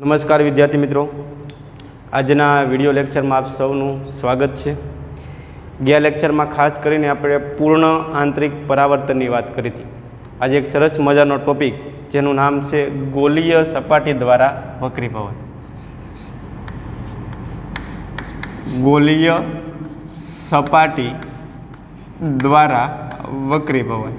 નમસ્કાર વિદ્યાર્થી મિત્રો, આજના વિડિયો લેક્ચરમાં આપ સૌનું સ્વાગત છે. ગયા લેક્ચરમાં ખાસ કરીને આપણે પૂર્ણ આંતરિક પરાવર્તનની વાત કરી હતી. આજે એક સરસ મજાનો ટોપિક જેનું નામ છે ગોલીય સપાટી દ્વારા વક્રીભવન. ગોલીય સપાટી દ્વારા વક્રીભવન.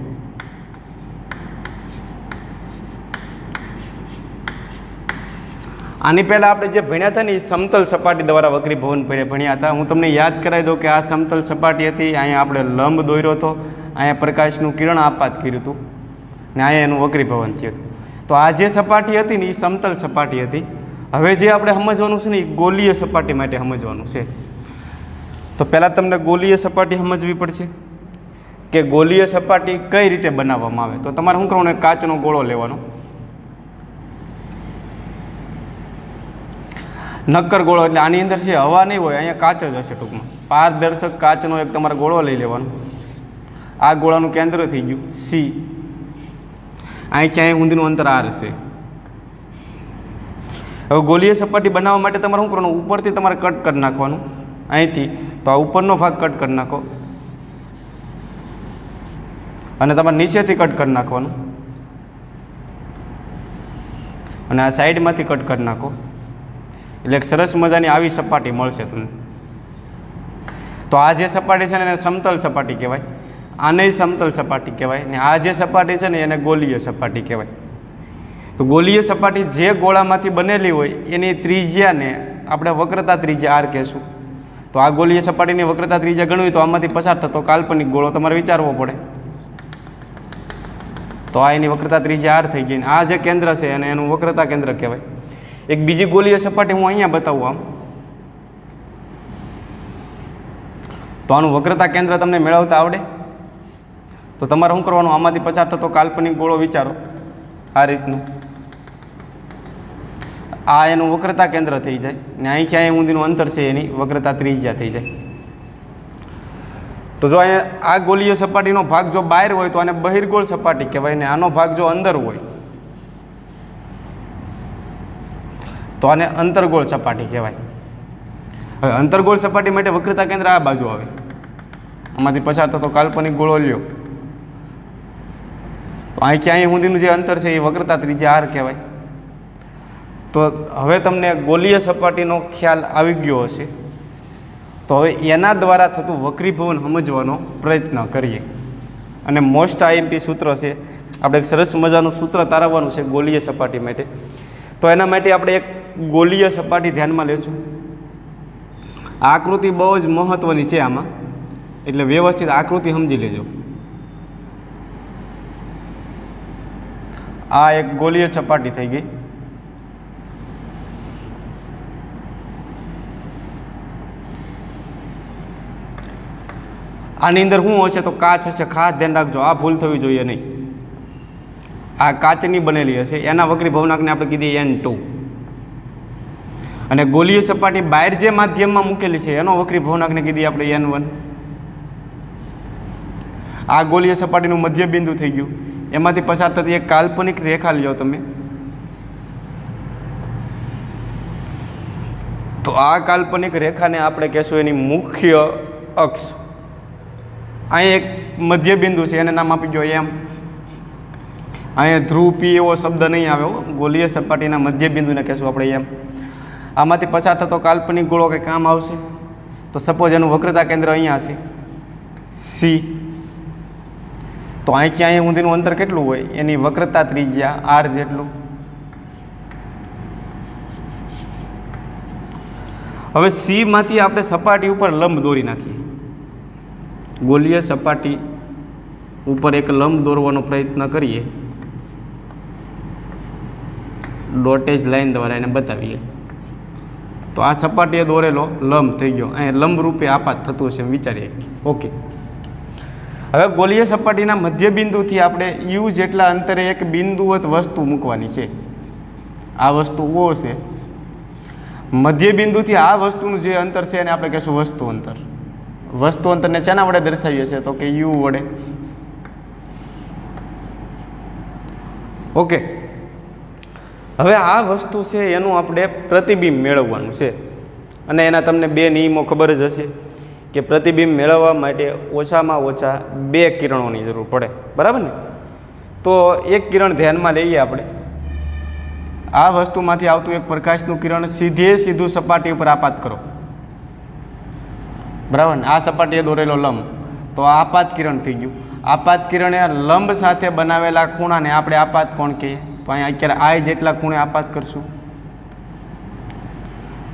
આની પહેલાં આપણે જે ભણ્યા હતા ને એ સમતલ સપાટી દ્વારા વક્રીભવન ભણ્યા હતા. હું તમને યાદ કરાવી દઉં કે આ સમતલ સપાટી હતી. અહીંયા આપણે લંબ દોર્યો હતો, અહીંયા પ્રકાશનું કિરણ આપાત કર્યું હતું ને અહીંયા એનું વક્રીભવન થયું હતું. તો આ જે સપાટી હતી ને એ સમતલ સપાટી હતી. હવે જે આપણે સમજવાનું છે ને એ ગોલીય સપાટી માટે સમજવાનું છે. તો પહેલાં તમને ગોલીય સપાટી સમજવી પડશે કે ગોલીય સપાટી કઈ રીતે બનાવવામાં આવે. તો તમારે શું કરવાનું, કાચનો ગોળો લેવાનો, નક્કર ગોળો, એટલે આની અંદર છે હવા નહીં હોય, અહીંયા કાચ જ હશે. ટૂંકમાં પારદર્શક કાચનો એક તમારે ગોળો લઈ લેવાનો. આ ગોળાનું કેન્દ્ર થઈ ગયું સી, અહીં ક્યાંય ઊંધીનું અંતર આર છે. હવે ગોલીય સપાટી બનાવવા માટે તમારે શું કરવાનું, ઉપરથી તમારે કટ કરી નાખવાનું અહીંથી. તો આ ઉપરનો ભાગ કટ કરી નાખો અને તમારે નીચેથી કટ કરી નાખવાનું અને આ સાઈડમાંથી કટ કરી નાખો. એટલે એક સરસ મજાની આવી સપાટી મળશે તમને. તો આ જે સપાટી છે ને એને સમતલ સપાટી કહેવાય, આને સમતલ સપાટી કહેવાય, ને આ જે સપાટી છે ને એને ગોલીય સપાટી કહેવાય. તો ગોલીય સપાટી જે ગોળામાંથી બનેલી હોય એની ત્રિજ્યાને આપણે વક્રતા ત્રિજ્યા આર કહેશું. તો આ ગોલીય સપાટીની વક્રતા ત્રિજ્યા ગણવી તો આમાંથી પસાર થતો કાલ્પનિક ગોળો તમારે વિચારવો પડે. તો આ એની વક્રતા ત્રિજ્યા આર થઈ ગઈ. આ જે કેન્દ્ર છે અને એનું વક્રતા કેન્દ્ર કહેવાય. એક બીજી ગોલીય સપાટી હું અહીંયા બતાવું આમ. તો આનું વક્રતા કેન્દ્ર તમને મેળવતા આવડે તો તમારે શું કરવાનું, આમાંથી પસાર થતો કાલ્પનિક ગોળો વિચારો આ રીતનું. આ એનું વક્રતા કેન્દ્ર થઈ જાય ને અહીં ક્યાંય ઊંધીનું અંતર છે એની વક્રતા ત્રિજ્યા થઈ જાય. તો જો અહીંયા આ ગોલીય સપાટીનો ભાગ જો બહાર હોય તો આને બહિર્ગોળ સપાટી કહેવાય, ને આનો ભાગ જો અંદર હોય તો આને અંતર્ગોળ સપાટી કહેવાય. હવે અંતર્ગોળ સપાટી માટે વક્રતા કેન્દ્ર આ બાજુ આવે, આમાંથી પસાર થતો કાલ્પનિક ગોળો લ્યો. તો અહીં ક્યાંય સુધીનું જે અંતર છે એ વક્રતા ત્રિજ્યા આર કહેવાય. તો હવે તમને ગોલીય સપાટીનો ખ્યાલ આવી ગયો હશે. તો હવે એના દ્વારા થતું વક્રીભવન સમજવાનો પ્રયત્ન કરીએ. અને મોસ્ટ આઈએમપી સૂત્ર છે, આપણે એક સરસ મજાનું સૂત્ર તારવવાનું છે ગોલીય સપાટી માટે. તો એના માટે આપણે એક ગોલીય સપાટી ધ્યાનમાં લેશું. આ આકૃતિ બહુ જ મહત્ત્વની છે આમાં, એટલે વ્યવસ્થિત આકૃતિ સમજી લેજો. આ એક ગોલીય સપાટી થઈ ગઈ. આની અંદર શું હશે તો કાચ હશે. ખાસ ધ્યાન રાખજો, આ ભૂલ થવી જોઈએ નહીં. આ કાચની બનેલી હશે. એના વક્રીભવનાંકને આપણે કીધી N2. અને ગોલીય સપાટી બહાર જે માધ્યમમાં મૂકેલી છે એનો વક્રીભવનાંકને કીધી આપણે N1. આ ગોલીય સપાટીનું મધ્ય બિંદુ થઈ ગયું. એમાંથી પસાર થતી એક કાલ્પનિક રેખા લ્યો તમે. તો આ કાલ્પનિક રેખાને આપણે કહેશું એની મુખ્ય અક્ષ. અહીં એક મધ્ય બિંદુ છે, એને નામ આપી દો M. અહીંયા ધ્રુવ પી એવો શબ્દ નહીં આવ્યો. ગોલીય સપાટીના મધ્ય બિંદુને કહેશું આપણે M. આમાંથી પસાર થતો કાલ્પનિક ગોળો કંઈ કામ આવશે તો સપોઝ એનું વક્રતા કેન્દ્ર અહીંયા હશે સી. તો અહીં ક્યાંય ઊંધીનું અંતર કેટલું હોય, એની વક્રતા ત્રિજ્યા આર જેટલું. હવે સીમાંથી આપણે સપાટી ઉપર લંબ દોરી નાખીએ. ગોલીય સપાટી ઉપર એક લંબ દોરવાનો પ્રયત્ન કરીએ. ડોટેજ લાઈન દ્વારા એને બતાવીએ. તો આ સપાટીએ દોરેલો લંબ થઈ ગયો. અહીંયા લંબ રૂપે આપાત થતું હશે વિચારીએ. ઓકે, હવે ગોલીય સપાટીના મધ્ય બિંદુથી આપણે યુ જેટલા અંતરે એક બિંદુવત વસ્તુ મૂકવાની છે. આ વસ્તુ ઓ છે. મધ્ય બિંદુથી આ વસ્તુનું જે અંતર છે એને આપણે કહેશું વસ્તુ અંતર. વસ્તુ અંતરને શેના વડે દર્શાવીએ છીએ તો કે યુ વડે. ઓકે, હવે આ વસ્તુ છે એનું આપણે પ્રતિબિંબ મેળવવાનું છે, અને એના તમને બે નિયમો ખબર જ હશે કે પ્રતિબિંબ મેળવવા માટે ઓછામાં ઓછા 2 કિરણોની જરૂર પડે, બરાબર ને? તો એક કિરણ ધ્યાનમાં લઈએ આપણે. આ વસ્તુમાંથી આવતું એક પ્રકાશનું કિરણ સીધું સપાટી ઉપર આપાત કરો, બરાબર ને? આ સપાટીએ દોરેલો લંબ, તો આપાત કિરણ થઈ ગયું. આપાત કિરણે લંબ સાથે બનાવેલા ખૂણાને આપણે આપાત કોણ કહીએ? તો અહીંયા અત્યારે આય જેટલા ખૂણે આપાત કરશું.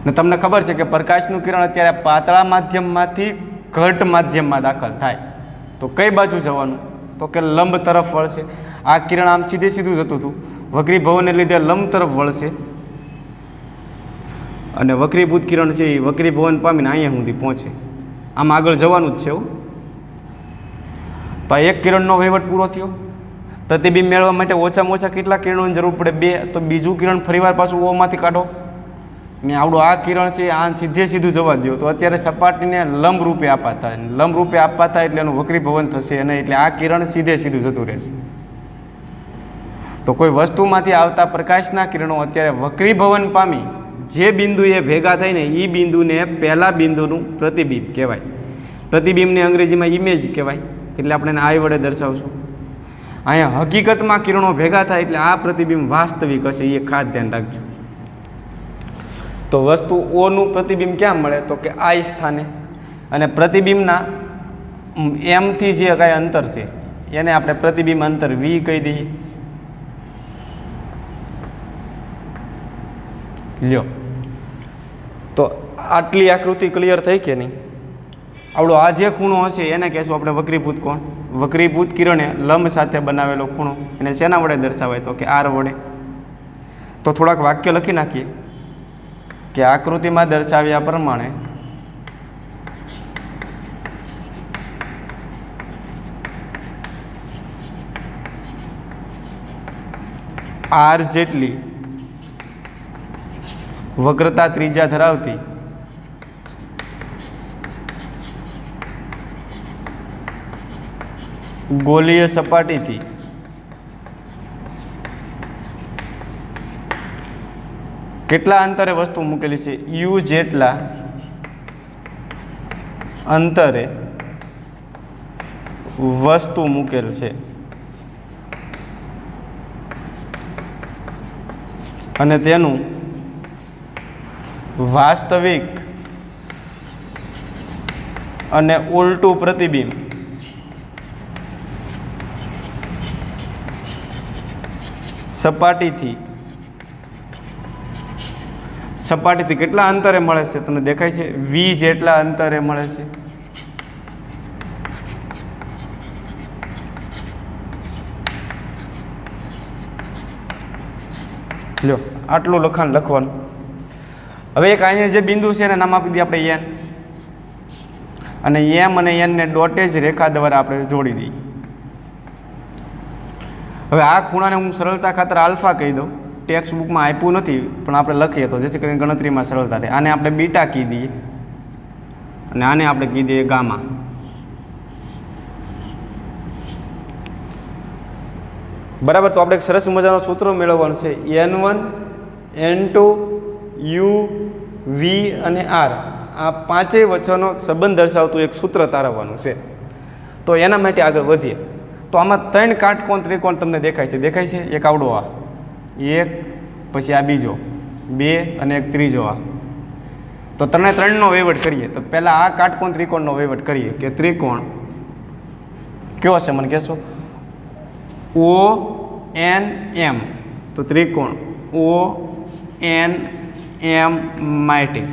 ને તમને ખબર છે કે પ્રકાશનું કિરણ અત્યારે પાતળા માધ્યમમાંથી ઘટ માધ્યમમાં દાખલ થાય તો કઈ બાજુ જવાનું? તો કે લંબ તરફ વળશે. આ કિરણ આમ સીધું જતું હતું, વક્રીભવનને લીધે લંબ તરફ વળશે, અને વક્રીભૂત કિરણ છે એ વક્રીભવન પામીને અહીંયા સુધી પહોંચે. આમ આગળ જવાનું જ છે એવું. તો આ એક કિરણનો વહીવટ પૂરો થયો. પ્રતિબિંબ મેળવવા માટે ઓછામાં ઓછા કેટલા કિરણોની જરૂર પડે? 2. તો બીજું કિરણ ફરીવાર પાછું ઓમાંથી કાઢો, ને આવડું આ કિરણ છે આ સીધું જવા દો, તો અત્યારે સપાટીને લંબ રૂપે આપાત થાય. લંબ રૂપે આપાત થાય એટલે એનું વક્રીભવન થશે, અને એટલે આ કિરણ સીધું જતું રહેશે. તો કોઈ વસ્તુમાંથી આવતા પ્રકાશના કિરણો અત્યારે વક્રીભવન પામી જે બિંદુએ ભેગા થઈને એ બિંદુને પહેલા બિંદુનું પ્રતિબિંબ કહેવાય. પ્રતિબિંબને અંગ્રેજીમાં ઇમેજ કહેવાય, એટલે આપણે એને આઈ વડે દર્શાવશું. અહીંયા હકીકતમાં કિરણો ભેગા થાય એટલે આ પ્રતિબિંબ વાસ્તવિક હશે, એ ખાસ ધ્યાન રાખજો. તો વસ્તુ ઓનું પ્રતિબિંબ ક્યાં મળે? તો કે આ સ્થાને. અને પ્રતિબિંબના એમથી જે કાંઈ અંતર છે એને આપણે પ્રતિબિંબ અંતર વી કહી દઈએ. લ્યો, તો આટલી આકૃતિ ક્લિયર થઈ કે નહીં? આવડો આ જે ખૂણો હશે એને કહેશું આપણે વક્રીભૂત કોણ. વક્રીભૂત કિરણે લંબ સાથે બનાવેલો ખૂણો એને શેના વડે દર્શાવાય? તો કે આર વડે. તો થોડાક વાક્ય લખી નાખીએ કે આકૃતિમાં દર્શાવ્યા પ્રમાણે આર જેટલી વક્રતા ત્રિજ્યા ધરાવતી ગોલીય સપાટીથી કેટલા અંતરે વસ્તુ મૂકેલી છે? યુ જેટલા અંતરે વસ્તુ મૂકેલ છે, અને તેનું વાસ્તવિક અને ઉલટું પ્રતિબિંબ સપાટીથી કેટલા અંતરે મળે છે? તમને દેખાય છે વી જેટલા અંતરે મળે છે. લ્યો, આટલું લખાણ લખવાનું. હવે એક અહીંયા જે બિંદુ છે એને નામ આપી દઈએ આપણે એન, અને એમ અને એનને ડોટેજ રેખા દ્વારા આપણે જોડી દઈએ. હવે આ ખૂણાને હું સરળતા ખાતર આલ્ફા કહી દઉં. ટેક્સ્ટ બુકમાં આપ્યું નથી પણ આપણે લખીએ તો જેથી કરીને ગણતરીમાં સરળતા રહે. આને આપણે બીટા કહી દઈએ અને આને આપણે કહી દઈએ ગામા. બરાબર. તો આપણે એક સરસ મજાનો સૂત્ર મેળવવાનું છે. N1 N2 U V અને R આ પાંચેય વચ્ચેનો સંબંધ દર્શાવતું એક સૂત્ર તારવવાનું છે. તો એના માટે આગળ વધીએ. તો આમાં 3 કાટકોણ ત્રિકોણ તમને દેખાય છે. એક આવડો આ, એક, પછી આ બીજો, 2 અને એક ત્રીજો આ. તો ત્રણનો વહીવટ કરીએ. તો પહેલાં આ કાટકોણ ત્રિકોણનો વહીવટ કરીએ કે ત્રિકોણ કયો છે મને કહેશો? O N M. તો ત્રિકોણ O N M માટે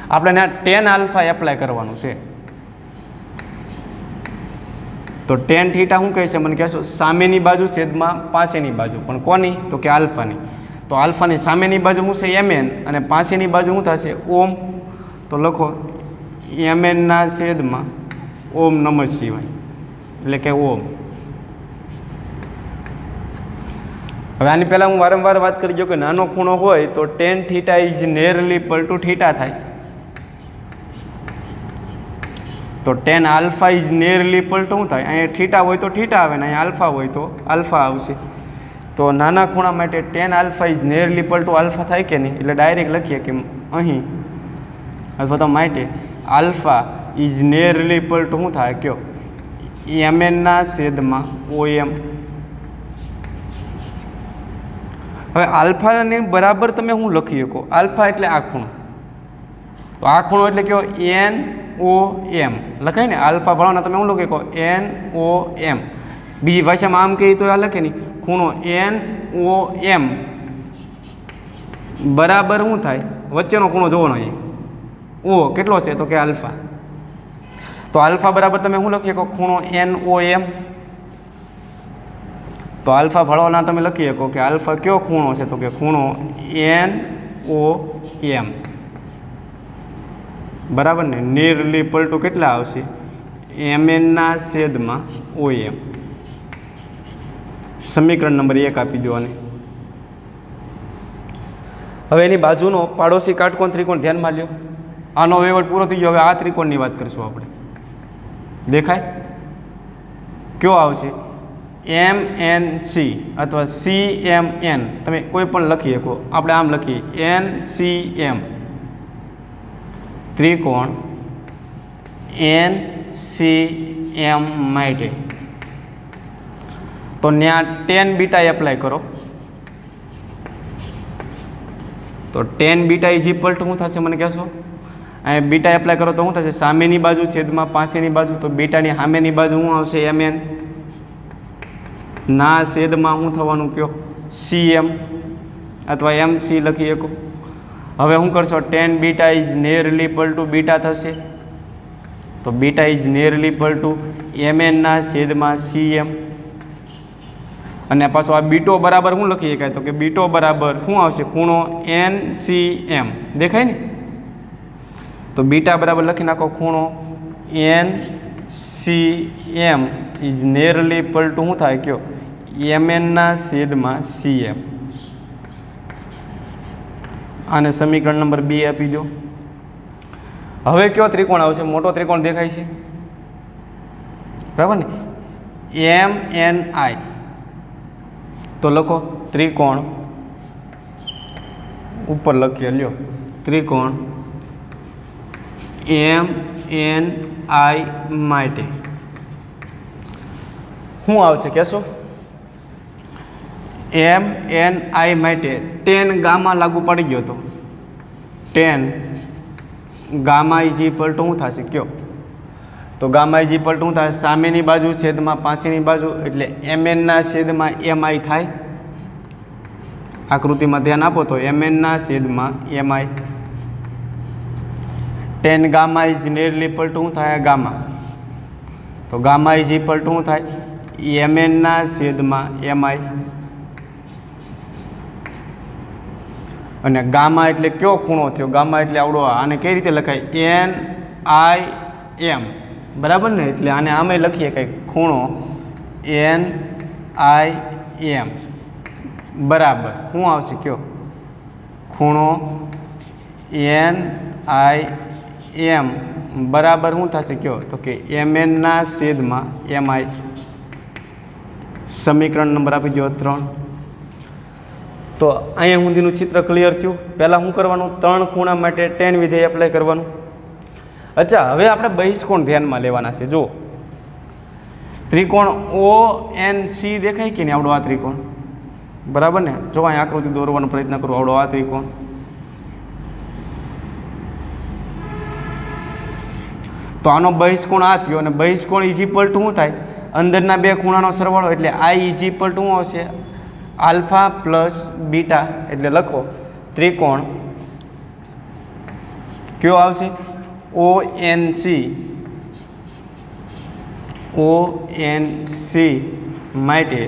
આપણે tan આલ્ફા એપ્લાય કરવાનું છે. તો tan થીટા શું કહે છે મને કહેશો? સામેની બાજુ છેદમાં પાસેની બાજુ. પણ કોની? તો કે આલ્ફાની. તો આલ્ફાની સામેની બાજુ શું છે? mn, અને પાસેની બાજુ શું થશે? ઓમ. તો લખો mn ના છેદમાં ઓમ નમઃ શિવાય, એટલે કે ઓમ. હવે આની પહેલાં હું વારંવાર વાત કરી ગયો કે નાનો ખૂણો હોય તો tan theta is nearly equal two theta થાય. તો tan alpha is nearly equal to શું થાય? અહીંયા થીટા હોય તો થીટા આવે ને અહીંયા આલ્ફા હોય તો આલ્ફા આવશે. તો નાના ખૂણા માટે ten alpha is nearly equal to alpha થાય કે નહીં, એટલે ડાયરેક્ટ લખીએ કે અહીં અથવા તો માટે alpha is nearly equal to શું થાય કયો એમએનના છેદમાં ઓએમ. હવે આલ્ફાની બરાબર તમે શું લખી શકો, આલ્ફા એટલે આ ખૂણો, તો આ ખૂણો એટલે કયો એન ઓ એમ લખાય ને, આલ્ફા ભણવાના તમે શું લખી શકો એન ઓ એમ. બીજી ભાષામાં આમ કહીએ તો આ લખે નહીં, ખૂણો એન ઓ એમ બરાબર શું થાય વચ્ચેનો ખૂણો જોવાનો એ ઓ કેટલો છે તો કે આલ્ફા. તો આલ્ફા બરાબર તમે શું લખી શકો ખૂણો એન ઓ એમ. તો આલ્ફા ભળવાના તમે લખી શકો કે આલ્ફા કયો ખૂણો છે તો કે ખૂણો એન ઓ એમ બરાબર ને. નિયરલી પલટો કેટલા આવશે એમએનના છેદમાં ઓ એમ. સમીકરણ નંબર 1 આપી દો. અને હવે એની બાજુનો પાડોશી કાટકોણ ત્રિકોણ ધ્યાનમાં લ્યો. આનો વહીવટ પૂરો થઈ ગયો. હવે આ ત્રિકોણની વાત કરશું આપણે. દેખાય કયો આવશે એમ એન સી અથવા સી એમ એન, તમે કોઈ પણ લખી શકો. આપણે આમ લખીએ એન સી એમ ત્રિકોણ એન સી એમ માટે. તો ત્યાં ટેન બીટા એપ્લાય કરો. તો ten beta is equal to શું થશે મને કહેશો? અહીં બીટા એપ્લાય કરો તો શું થશે સામેની બાજુ છેદમાં પાછળની બાજુ. તો બીટાની સામેની બાજુ શું આવશે એમ એન ના છેદમાં શું થવાનું કયો સી એમ અથવા એમ સી લખી શકો. હવે શું કરશો tan beta is nearly equal to beta થશે. તો beta is nearly equal to M એનના છેદમાં સી એમ. અને પાછો આ બીટો બરાબર શું લખી શકાય તો કે બીટો બરાબર શું આવશે ખૂણો એન સી એમ. દેખાય ને? તો બીટા બરાબર લખી નાખો ખૂણો N C M is nearly equal to શું થાય કયો એમ એનના છેદમાં સી એમ. આને સમીકરણ નંબર 2 આપી દો. હવે કયો ત્રિકોણ આવશે મોટો ત્રિકોણ દેખાય છે બરાબર ને એમ એન આઈ. તો લખો ત્રિકોણ ઉપર લખીએ લ્યો ત્રિકોણ એમ એન આઈ માટે શું આવશે કહેશો? એમ એન આઈ માટે ટેન ગામા લાગુ પડી ગયો તો ten gamma is equal to શું થશે કયો? તો ગામા ઇઝ ઇક્વલ ટુ શું થાય સામેની બાજુ છેદમાં પાછળની બાજુ એટલે એમ એનના છેદમાં એમ આઈ થાય. આકૃતિમાં ધ્યાન આપો તો એમ એનના છેદમાં M I. Tan gamma is nearly equal to શું થાય ગામા. તો ગામા ઇઝ ઇક્વલ ટુ શું થાય એમ એનના છેદમાં એમ આઈ. અને ગામા એટલે કયો ખૂણો થયો? ગામા એટલે આવડો. આને કઈ રીતે લખાય એન આઈ એમ બરાબર ને. એટલે આને આમે લખીએ કંઈક ખૂણો એન આઈ એમ બરાબર શું આવશે કયો ખૂણો એન આઈ એમ બરાબર શું થશે કયો તો કે એમ એનના છેદમાં એમ આઈ. સમીકરણ નંબર આપી દો 3. તો અહીંયા સુધીનું ચિત્ર ક્લિયર થયું. પહેલાં શું કરવાનું 3 ખૂણા માટે ટેન વિધેય એપ્લાય કરવાનું. અચ્છા હવે આપણે બહિષ્કોણ ધ્યાનમાં લેવાના છે. જો ત્રિકોણ ઓ એન સી દેખાય કે નહીં આવડો આ ત્રિકોણ બરાબર ને. જો અહીં આકૃતિ દોરવાનો પ્રયત્ન કરું આવડો આ ત્રિકોણ. તો આનો બહિષ્કોણ આ થયો અને બહિષ્કોણ ઇઝ ઇક્વલ ટુ શું થાય અંદરના બે ખૂણાનો સરવાળો એટલે આઈ ઇઝ ઇક્વલ ટુ શું આવશે આલ્ફા પ્લસ બીટા. એટલે લખો ત્રિકોણ કયો આવશે ઓ એન સી માટે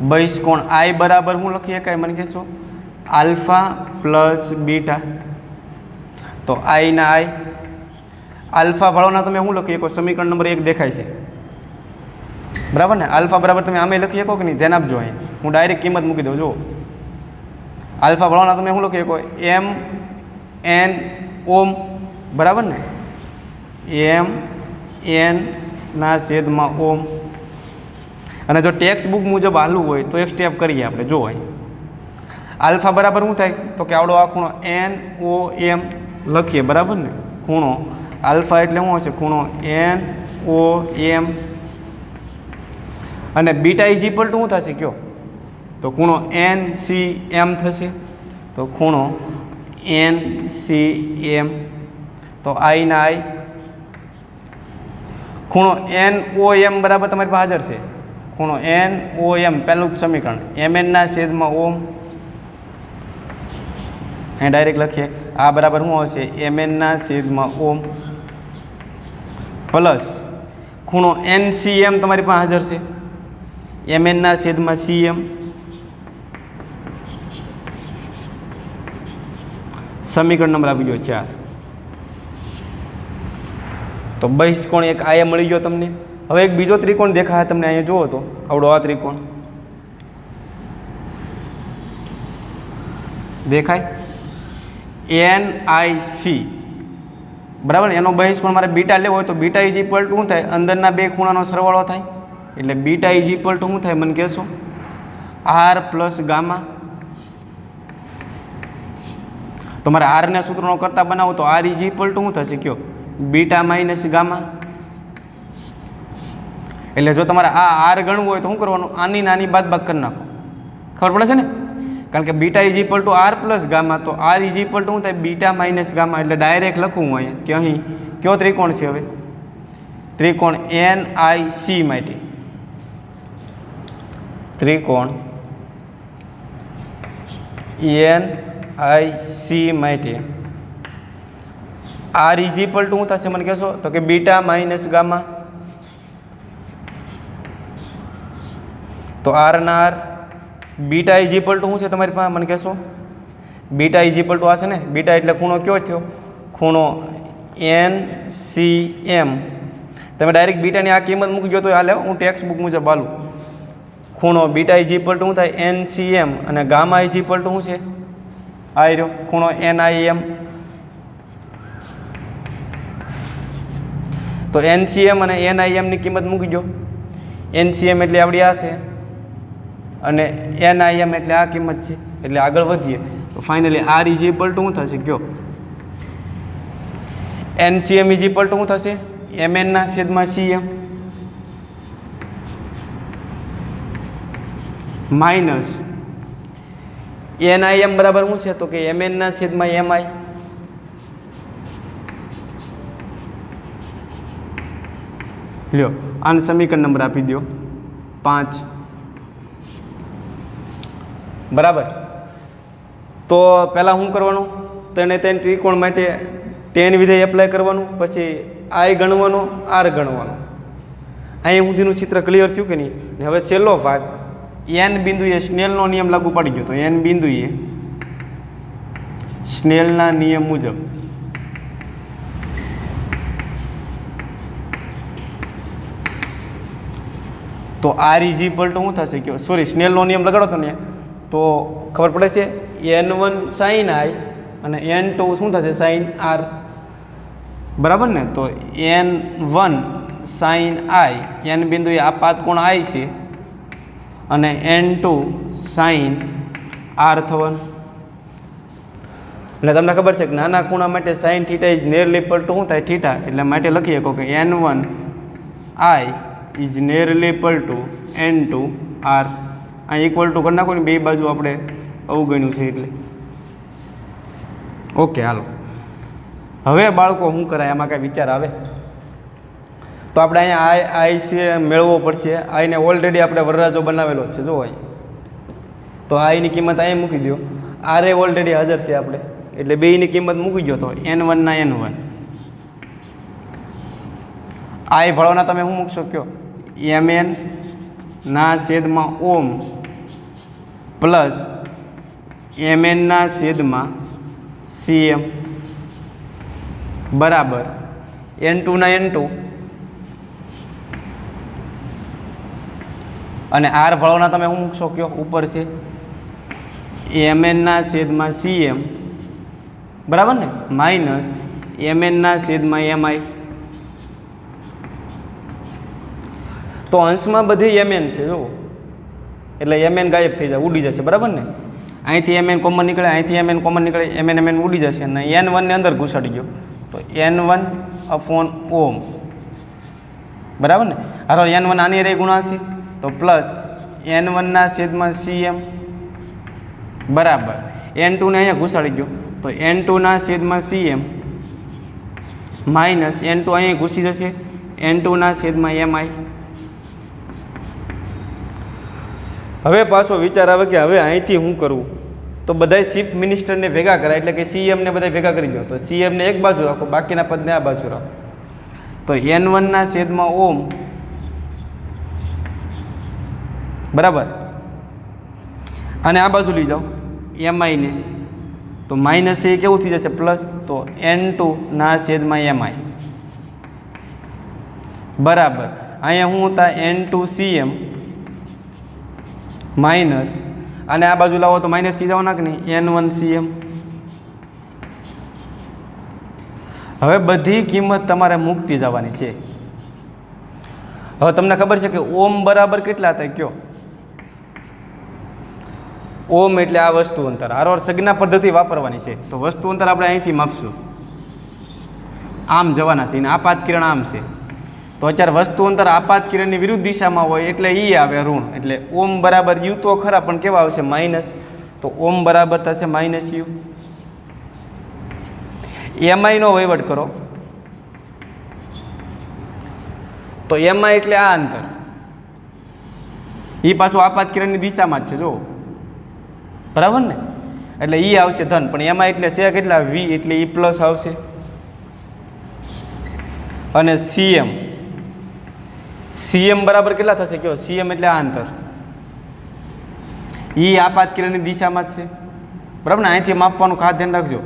બહિષ્કોણ આઈ બરાબર શું લખી શકાય મને કહેશો આલ્ફા પ્લસ બીટા. તો આઈ ના આઈ આલ્ફા ભાળવાના તમે શું લખી શકો સમીકરણ નંબર 1 દેખાય છે બરાબર ને. આલ્ફા બરાબર તમે આમે લખી શકો કે નહીં ધ્યાન આપજો. અહીંયા હું ડાયરેક્ટ કિંમત મૂકી દઉં. જો આલ્ફા ભાળવાના તમે શું લખી શકો એમ એન ઓમ બરાબર ને એમ એન ના છેદમાં ઓમ. અને જો ટેક્સ્ટ બુક મુજબ હાલવું હોય તો એક સ્ટેપ કરીએ આપણે. જો હોય આલ્ફા બરાબર શું થાય તો કે આવડો આ ખૂણો NOM લખીએ, બરાબર ને. ખૂણો આલ્ફા એટલે શું હશે? ખૂણો NOM. અને બીટા ઇઝ ઇક્વલ ટુ શું થશે કયો? તો ખૂણો NCM થશે. તો ખૂણો NCM, તો I ના I. ખૂણો NOM બરાબર તમારી પાસે હાજર છે. ખૂણો NOM પહેલું જ સમીકરણ MN ના છેદમાં ઓમ, અહીં ડાયરેક્ટ લખીએ. આ બરાબર શું હશે? MN ના છેદમાં ઓમ પ્લસ ખૂણો NCM તમારી પાસે હાજર છે. MN ના છેદમાં CM, સમીકરણ નંબર આપી ગયો 4. તો બહિષ્કોણ એક આ મળી ગયો તમને. હવે એક બીજો ત્રિકોણ દેખાય તમને અહીંયા જુઓ તો આવડો આ ત્રિકોણ દેખાય NIC, બરાબર. એનો બહિષ્કોણ મારે બીટા લેવો હોય તો બીટા ઇઝ ઇક્વલ ટુ શું થાય? અંદરના બે ખૂણાનો સરવાળો થાય. એટલે બીટા ઇઝ ઇક્વલ ટુ શું થાય મને કહેશો? R plus gamma. તો મારે આરને સૂત્રનો કરતા બનાવો તો R ઇઝ ઇક્વલ ટુ શું થશે કયો? Beta minus gamma. એટલે જો તમારે આ આર ગણવું હોય તો શું કરવાનું? આની નાની બાદબાક કરી નાખો. ખબર પડે છે ને? કારણ કે beta is equal to R plus gamma, તો R ઇઝ ઇક્વલ ટુ શું થાય? Beta minus gamma. એટલે ડાયરેક્ટ લખું હું અહીંયા કે અહીં કયો ત્રિકોણ છે? હવે ત્રિકોણ NIC માટે. ત્રિકોણ NIC માટે R ઇઝ ઇક્વલ ટુ શું થશે મને કહેશો? તો કે બીટા માઇનસ ગામા. તો R ના R. Beta is equal to શું છે તમારી પાસે મને કહેશો? બીટા ઇઝ ઇક્વલ ટુ આ છે ને. બીટા એટલે ખૂણો કયો થયો? ખૂણો NCM. તમે ડાયરેક્ટ બીટાની આ કિંમત મૂકી ગયો તો હાલે, હું ટેક્સ્ટ બુક મુજબ હાલું. ખૂણો બીટા ઇઝ ઇક્વલ ટુ શું થાય? NCM. અને ગામા ઇઝ ઇક્વલ ટુ શું છે? આ રહ્યો ખૂણો NIM. તો NCM અને NIM ની કિંમત મૂકી દો. NCM એટલે આપણી આ છે અને NIM એટલે આ કિંમત છે. એટલે આગળ વધીએ તો finally R is equal to શું થશે કયો? NCM ઇઝ ઇક્વલ ટુ શું થશે? MN ના છેદમાં CM માઇનસ NIM બરાબર શું છે? તો કે MN ના છેદમાં MI. લ્યો આને સમીકરણ નંબર આપી દો 5, બરાબર. તો પહેલાં શું કરવાનું? તેને ત્રિકોણ માટે ટેન વિધેય એપ્લાય કરવાનું, પછી I ગણવાનો, R ગણવાનો. અહીં સુધીનું ચિત્ર ક્લિયર થયું કે નહીં? ને હવે છેલ્લો ભાગ N બિંદુએ સ્નેલનો નિયમ લાગુ પડી ગયો. તો N બિંદુએ સ્નેલના નિયમ મુજબ તો R ઇઝ ઇક્વલ ટુ શું થશે કયો? સોરી, સ્નેલનો નિયમ લગાડો તો ને તો ખબર પડે છે. N1 sin I અને N2 શું થશે? sin R, બરાબર ને. તો N1 sin I, N બિંદુએ આ પાત કોણ I છે, અને N2 sin R થવાનું. એટલે તમને ખબર છે કે નાના ખૂણા માટે sin theta is nearly equal to શું થાય? થીટા. એટલે માટે લખી શકો કે N1 I is nearly equal two N2 R. આ ઇક્વલ ટુ કરી નાખો ને, બે બાજુ આપણે અવગણ્યું છે એટલે. ઓકે, હાલો. હવે બાળકો શું કરાય? આમાં કાંઈ વિચાર આવે તો આપણે અહીંયા I છે મેળવવો પડશે. આઈને ઓલરેડી આપણે વરરાજો બનાવેલો જ છે. જો અહીં તો આઈની કિંમત અહીં મૂકી દો. R એ ઓલરેડી હાજર છે આપણે, એટલે બેયની કિંમત મૂકી દો. તો N1 ના N1 I ભળવાના તમે શું મૂકશો કયો? MN ના છેદમાં ઓમ પ્લસ MN ના છેદમાં CM બરાબર N2 ના N2 અને R ભળવાના તમે શું મૂકશો કયો? ઉપર છે MN ના છેદમાં CM બરાબર ને, માઇનસ MN ના છેદમાં MI. તો અંશમાં બધી mn છે જુઓ, એટલે mn ગાયબ થઈ જાય, ઉડી જશે, બરાબર ને? અહીંથી mn કોમન નીકળે, અહીંથી mn કોમન નીકળે, mn ઉડી જશે અને n1 ને અંદર ઘુસાડી ગયો તો n1/ઓમ, બરાબર ને? હારો n1 આની રે ગુણાશે તો પ્લસ n1/cm બરાબર n2 ને અહીંયા ઘુસાડી ગયો તો n2/cm માઇનસ n2 અહીંયા ઘૂસી જશે n2/mi. હવે પાછો વિચાર આવે કે હવે અહીંથી શું કરવું, તો બધા ચીફ મિનિસ્ટરને ભેગા કરાય, એટલે કે CM ને બધા ભેગા કરી દો. તો CM ને એક બાજુ રાખો, બાકીના પદને આ બાજુ રાખો. તો n1/ઓમ બરાબર, અને આ બાજુ લઈ જાઓ mi ને, તો માઇનસ એ કેવું થઈ જશે પ્લસ, તો n2/mi બરાબર. અહીંયા શું હતા n2cm માઇનસ, અને આ બાજુ લાવો તો માઇનસ થઈ જવાના કે નહીં, n1cm. હવે બધી કિંમત તમારે મૂકતી જવાની છે. હવે તમને ખબર છે કે ઓમ બરાબર કેટલા થાય કયો? ઓમ એટલે આ વસ્તુ અંતર, હારોહાર સંજ્ઞા પદ્ધતિ વાપરવાની છે. તો વસ્તુ અંતર આપણે અહીંથી માપશું, આમ જવાના છે, અને આપાત કિરણ આમ છે. તો અત્યારે વસ્તુ અંતર આપાત કિરણની વિરુદ્ધ દિશામાં હોય એટલે ઈ આવે ઋણ, એટલે ઓમ બરાબર યુ તો ખરા પણ કેવા આવશે માઇનસ. તો ઓમ બરાબર થશે માઇનસ યુ. mi નો વહીવટ કરો તો mi એટલે આ અંતર, એ પાછું આપાત કિરણની દિશામાં જ છે જો, બરાબર ને? એટલે ઈ આવશે ધન, પણ mi એટલે છે કેટલા v, એટલે ઈ પ્લસ આવશે. અને cm બરાબર કેટલા થશે કયો? cm એટલે આ અંતર, ઈ આપાત કિરણની દિશામાં જ છે, બરાબર ને? અહીંથી માપવાનું ખાસ ધ્યાન રાખજો.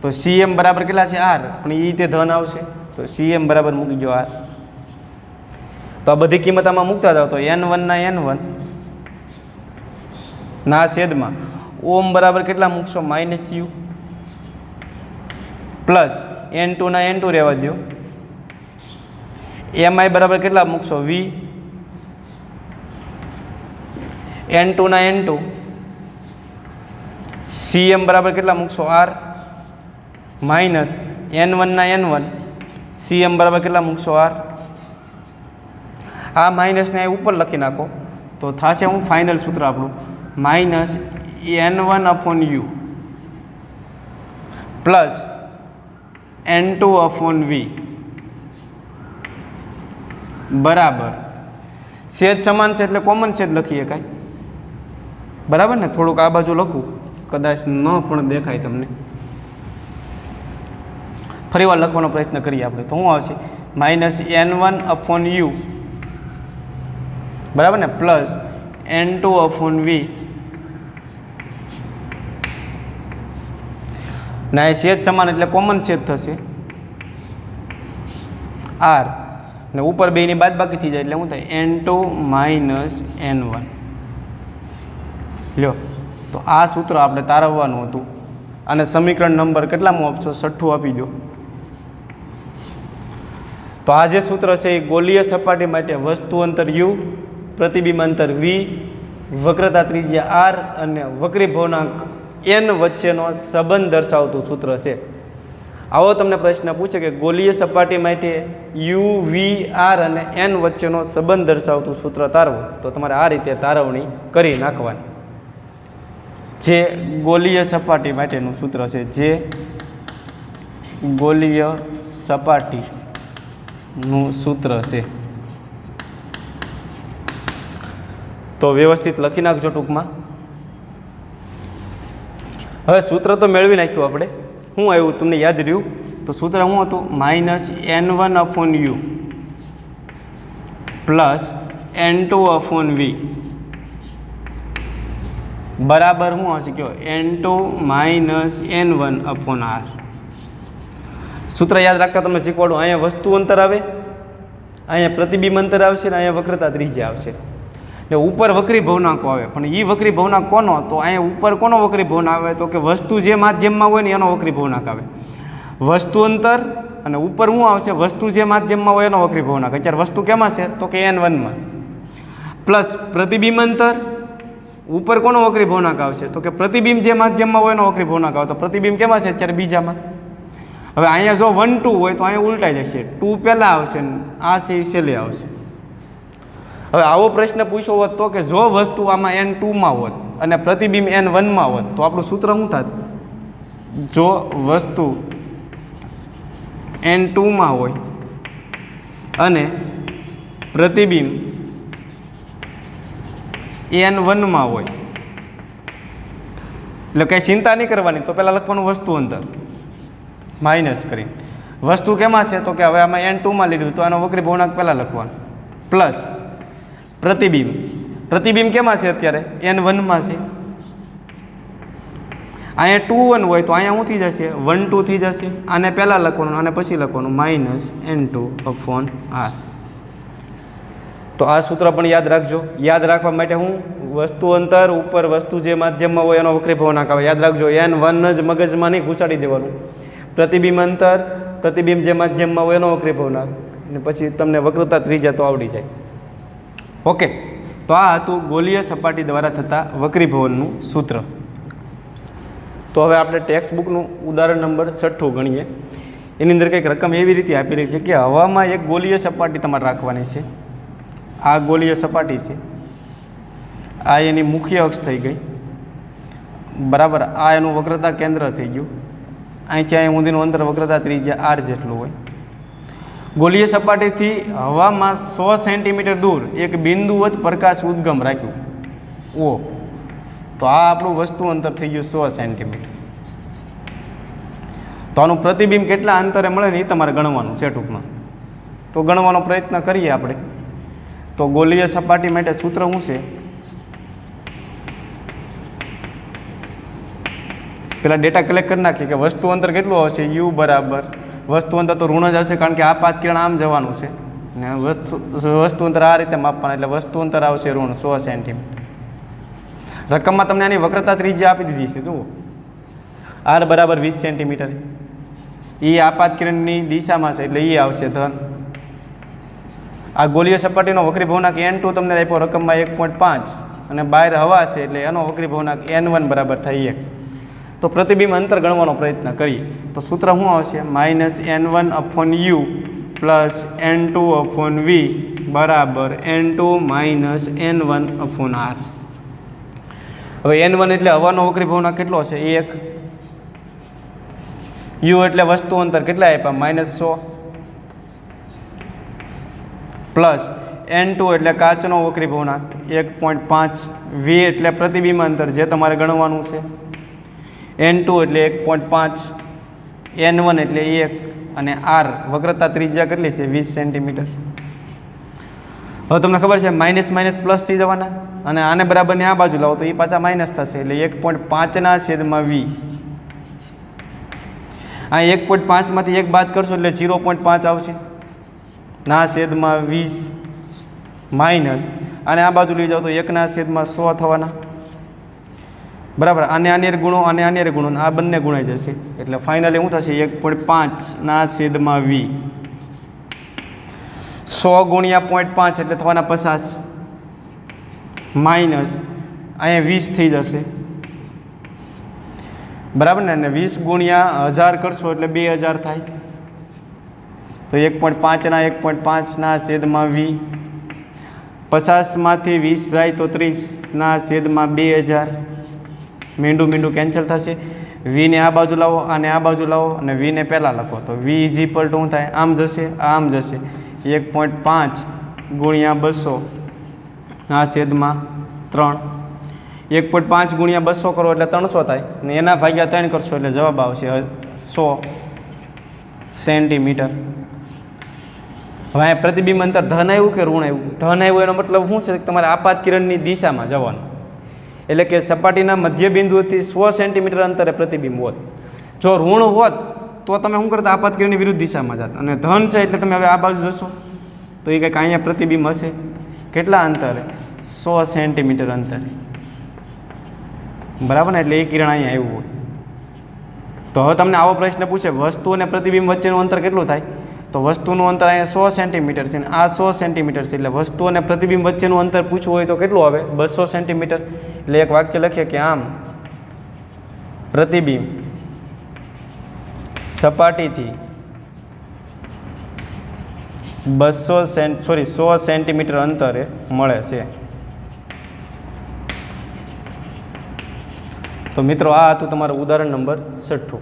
તો cm બરાબર કેટલા છે? r, પણ ઈ તે ધન આવશે. તો cm બરાબર મૂકી દો r. તો આ બધી કિંમત આમાં મૂકતા જાઓ તો n1 ના છેદમાં ઓમ બરાબર કેટલા મૂકશો? માઇનસ યુ પ્લસ n2 રહેવા દો. mi બરાબર કેટલા મૂકશો? v n2 cm બરાબર કેટલા મૂકશો? r માઇનસ n1 cm બરાબર કેટલા મૂકશો? r. આ માઇનસને ઉપર લખી નાખો તો થશે હું ફાઇનલ સૂત્ર આપણું માઇનસ n1/u પ્લસ n2/v બરાબર છેદ સમાન છે એટલે કોમન છેદ લખીએ કાંઈ, બરાબર ને? થોડુંક આ બાજુ લખું, કદાચ ન પણ દેખાય તમને. ફરી વાર લખવાનો પ્રયત્ન કરીએ આપણે તો શું આવશે? માઇનસ n1/u બરાબર ને પ્લસ n2/v ના, એ છેદ સમાન એટલે કોમન છેદ થશે r, ને ઉપર બેની બાદ બાકી થઈ જાય એટલે શું થાય? n2 minus n1. લ્યો, તો આ સૂત્ર આપણે તારવવાનું હતું, અને સમીકરણ નંબર કેટલામાં આપશો? 6 આપી દો. તો આ જે સૂત્ર છે એ ગોલીય સપાટી માટે વસ્તુ અંતર u, પ્રતિબિંબ અંતર v, વક્રતા ત્રિજ્યા r અને વક્રી ભવનાંક n વચ્ચેનો સંબંધ દર્શાવતું સૂત્ર છે. આવો તમને પ્રશ્ન પૂછે કે ગોલીય સપાટી માટે u, v, r અને n વચ્ચેનો સંબંધ દર્શાવતું સૂત્ર તારવો, તો તમારે આ રીતે તારવણી કરી નાખવાની. જે ગોલીય સપાટી માટેનું સૂત્ર છે, જે ગોલીય સપાટીનું સૂત્ર છે, તો વ્યવસ્થિત લખી નાખજો ટૂંકમાં. હવે સૂત્ર તો મેળવી નાખ્યું આપણે. શું આવ્યું તમને યાદ રહ્યું? તો સૂત્ર શું હતું? માઇનસ n1/u પ્લસ n2/v બરાબર શું હશે કયો? n2 minus n1/r. સૂત્ર યાદ રાખતા તમે શીખવાડું. અહીંયા વસ્તુ અંતર આવે, અહીંયા પ્રતિબિંબ અંતર આવશે, ને અહીંયા વક્રતા ત્રિજ્યા આવશે. એટલે ઉપર વક્રી ભવનાંકો આવે, પણ એ વક્રી ભવનાંક કોનો? તો અહીંયા ઉપર કોનો વક્રી ભવનાંક આવે? તો કે વસ્તુ જે માધ્યમમાં હોય ને એનો વક્રી ભવનાંક આવે. વસ્તુ અંતર અને ઉપર શું આવશે? વસ્તુ જે માધ્યમમાં હોય એનો વક્રીભવનાંક. અત્યારે વસ્તુ કેમાં છે? તો કે n1માં. પ્લસ પ્રતિબિંબ અંતર, ઉપર કોનો વક્રીભવનાંક આવશે? તો કે પ્રતિબિંબ જે માધ્યમમાં હોય એનો વક્રીભવનાંક આવે. તો પ્રતિબિંબ કેમાં છે? અત્યારે બીજામાં. હવે અહીંયા જો 1 2 હોય તો અહીંયા ઉલટાઈ જશે, 2 પહેલાં આવશે ને આ છે એ છેલ્લે આવશે. હવે આવો પ્રશ્ન પૂછ્યો હોત તો કે જો વસ્તુ આમાં n2માં હોત અને પ્રતિબિંબ n1માં હોત તો આપણું સૂત્ર શું થાત? જો વસ્તુ n2માં હોય અને પ્રતિબિંબ n1માં હોય, એટલે કંઈ ચિંતા નહીં કરવાની. તો પહેલાં લખવાનું વસ્તુ અંતર માઇનસ કરીને. વસ્તુ કેમાં છે? તો કે હવે આમાં n2માં લીધું તો આનો વક્રીભવનાંક પહેલાં લખવાનો. પ્લસ પ્રતિબિંબ, પ્રતિબિંબ કેમાં છે? અત્યારે n1માં છે. અહીંયા 2 1 હોય તો અહીંયા શું થઈ જશે? 1 2 થઈ જશે. આને પહેલાં લખવાનું અને પછી લખવાનું માઇનસ n2/r. તો આ સૂત્ર પણ યાદ રાખજો. યાદ રાખવા માટે હું વસ્તુ અંતર ઉપર વસ્તુ જે માધ્યમમાં હોય એનો વક્રીભવનાંક આવે. યાદ રાખજો, n1 જ મગજમાં નહીં ઘૂંચાડી દેવાનું. પ્રતિબિંબ અંતર, પ્રતિબિંબ જે માધ્યમમાં હોય એનો વક્રીભવનાંક, અને પછી તમને વક્રતા ત્રિજ્યા તો આવડી જાય. ઓકે, તો આ હતું ગોલીય સપાટી દ્વારા થતા વક્રીભવનનું સૂત્ર. તો હવે આપણે ટેક્સ્ટ બુકનું ઉદાહરણ નંબર 6 ગણીએ. એની અંદર કંઈક રકમ એવી રીતે આપેલી છે કે હવામાં એક ગોલીય સપાટી તમારે રાખવાની છે. આ ગોલીય સપાટી છે, આ એની મુખ્ય અક્ષ થઈ ગઈ, બરાબર. આ એનું વક્રતા કેન્દ્ર થઈ ગયું. અહીંથી અહીં સુધીનું અંતર વક્રતા ત્રિજ્યા r જેટલું હોય. ગોલીય સપાટીથી હવામાં 100 સેન્ટીમીટર દૂર એક બિંદુવત પ્રકાશ ઉદ્ગમ રાખ્યું ઓ, તો આ આપણું વસ્તુ અંતર થઈ ગયું 100 સેન્ટીમીટર. તો આનું પ્રતિબિંબ કેટલા અંતરે મળે ને એ તમારે ગણવાનું છે ટૂંકમાં. તો ગણવાનો પ્રયત્ન કરીએ આપણે. તો ગોલીય સપાટી માટે સૂત્ર શું છે? પેલા ડેટા કલેક્ટ કરી નાખીએ કે વસ્તુ અંતર કેટલું આવશે? u બરાબર, વસ્તુ અંતર તો ઋણ જ હશે કારણ કે આ પાત કિરણ આમ જવાનું છે ને વસ્તુ અંતર આ રીતે માપવાનું, એટલે વસ્તુ અંતર આવશે ઋણ 100 સેન્ટીમીટર. રકમમાં તમને આની વક્રતા ત્રિજ્યા આપી દીધી છે. જુઓ, r બરાબર 20 સેન્ટીમીટર. એ આપાત કિરણની દિશામાં છે એટલે એ આવશે ધન. આ ગોલીય સપાટીનો વક્રીભવનાંક n2 તમને આપ્યો રકમમાં 1.5 અને બહાર હવા છે એટલે એનો વક્રીભવનાંક n1 બરાબર થાય 1. તો પ્રતિબિંબ અંતર ગણવાનો પ્રયત્ન કરીએ તો સૂત્ર શું આવશે? -n1/u પ્લસ n2/v બરાબર n2 માઇનસ n1/r. હવે n1 એટલે હવાનો વક્રીભવનાંક કેટલો છે? 1. u એટલે વસ્તુ અંતર કેટલા આપ્યા? -100 પ્લસ n2 એટલે કાચનો વક્રીભવનાંક 1.5, v એટલે પ્રતિબિંબ અંતર જે તમારે ગણવાનું છે, n2 એટલે 1.5, n1 એટલે 1 અને r વક્રતા ત્રિજ્યા કેટલી છે? 20 સેન્ટીમીટર. હવે તમને ખબર છે માઇનસ માઇનસ પ્લસ થઈ જવાના અને આને બરાબરની આ બાજુ લાવો તો એ પાછા માઇનસ થશે એટલે 1.5/v. આ 1.5માંથી 1 બાદ કરશો એટલે 0.5 આવશે ના છેદમાં 20 માઇનસ અને આ બાજુ લઈ જાઓ તો 1/100 થવાના, બરાબર. આને આને ગુણો અને આને ગુણો, આ બંને ગુણાઈ જશે એટલે ફાઇનલી શું થશે? 1.5/v. 100 ગુણ્યા 0.5 એટલે થવાના 50 માઇનસ અહીંયા 20 થઈ જશે, બરાબર ને. અને 20 ગુણ્યા 1000 કરશો એટલે 2000 થાય. તો 1.5/1.5/v. 50માંથી 20 જાય તો 30/2000. મીંડું મીંડું કેન્સલ થશે. વીને આ બાજુ લાવો અને આ બાજુ લાવો અને વીને પહેલાં લખો તો v = શું થાય? આમ જશે, આમ જશે. 1.5 ગુણ્યા 200/3. 1.5 ગુણ્યા 200 કરો એટલે 300 થાય ને એના ભાગ્યા 3 કરશો એટલે જવાબ આવશે 100 સેન્ટીમીટર. હવે અહીંયા પ્રતિબિંબ અંતર ધન આવ્યું કે ઋણ આવ્યું? ધન આવ્યું એનો મતલબ શું છે? તમારે આપાત કિરણની દિશામાં જવાનું, એટલે કે સપાટીના મધ્ય બિંદુથી 100 સેન્ટીમીટર અંતરે પ્રતિબિંબ હોત. જો ઋણ હોત તો તમે શું કરતા? આપાત કિરણની વિરુદ્ધ દિશામાં જાત. અને ધન છે એટલે તમે હવે આ બાજુ જશો તો એ કંઈક અહીંયા પ્રતિબિંબ હશે. કેટલા અંતરે? 100 સેન્ટીમીટર અંતરે, બરાબર ને. એટલે એ કિરણ અહીંયા આવ્યું હોય તો હવે તમને આવો પ્રશ્ન પૂછે વસ્તુ અને પ્રતિબિંબ વચ્ચેનું અંતર કેટલું થાય, તો વસ્તુનું અંતર અહીંયા 100 સેન્ટીમીટર છે અને આ 100 સેન્ટીમીટર છે, એટલે વસ્તુ અને પ્રતિબિંબ વચ્ચેનું અંતર પૂછવું હોય તો કેટલું આવે, 200 સેન્ટીમીટર. એટલે એક વાક્ય લખીએ કે આમ પ્રતિબિંબ સપાટીથી 100 સેન્ટીમીટર અંતરે મળે છે. તો મિત્રો આ હતું તમારું ઉદાહરણ નંબર 6.